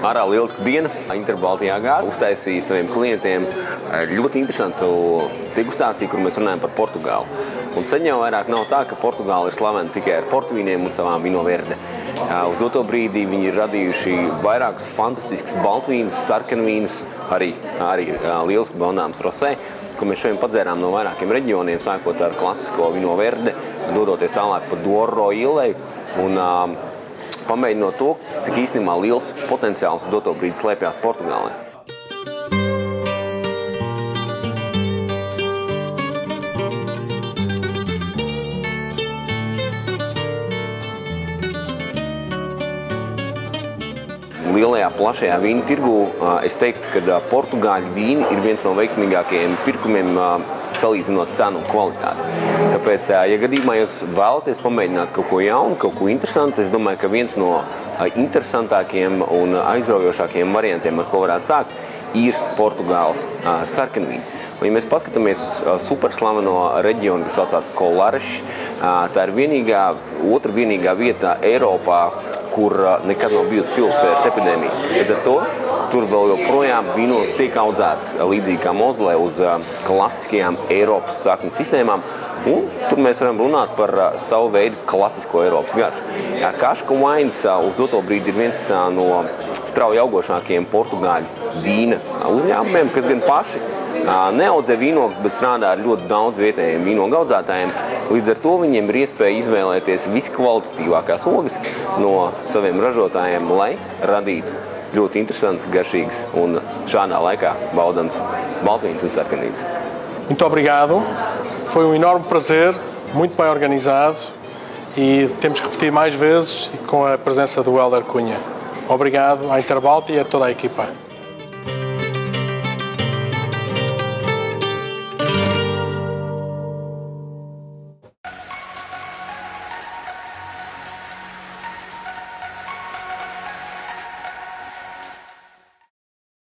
Ārā lieliska diena. Interbaltijā gāra uztaisīja saviem klientiem ļoti interesantu degustāciju, kur mēs runājam par Portugāli. Un sen jau vairāk nav tā, ka Portugāla ir slavena tikai ar portvīniem un savām vino verde. Uz doto brīdī viņi ir radījuši vairākus fantastiskus baltvīnus, sarkanvīnus, arī lieliski baudāms rosē, ko mēs šodien padzērām no vairākiem reģioniem, sākot ar klasisko vino verde, dodoties tālāk pa Douro ieleju un pamēģinot to, cik īstenībā liels potenciāls uz doto brīdi slēpjās Portugālē. Lielajā, plašajā vīnu tirgū es teiktu, ka portugāļu vīni ir viens no veiksmīgākajiem pirkumiem salīdzinot cenu un kvalitāti. Tāpēc, ja gadījumā jūs vēlaties pamēģināt kaut ko jaunu, kaut ko interesantu, es domāju, ka viens no interesantākajiem un aizraujošākajiem variantiem, ar ko varētu sākt, ir Portugāles sarkanvīni. Un, ja mēs paskatāmies uz superslaveno reģionu, kas saucās Kolares, tā ir otra vienīgā vieta Eiropā, kur nekad nav bijusi filcvērs epidēmija. Līdz ar to tur vēl joprojām vīnogs tiek audzēts līdzīgi kā Mozolē uz klasiskajām Eiropas sakņu sistēmām. Un tur mēs varam runāt par savu veidu klasisko Eiropas garšu. Kaška Wines uz doto brīdi ir viens no strauji augošākajiem portugāļu vīna uzņēmumiem, kas gan paši neaudzē vīnogus, bet strādā ar ļoti daudz vietējiem vīnogu audzētājiem. Līdz ar to viņiem ir iespēja izvēlēties viskvalitatīvākās ogas no saviem ražotājiem, lai radītu ļoti interesants, garšīgs un šādā laikā baudams baltvīns un sarkanvīns. Muito obrigado. Foi enorme prazer, muito bem organizado e temos que repetir mais vezes com a presença do Hélder Cunha. Obrigado à Interbalti e a toda a equipa.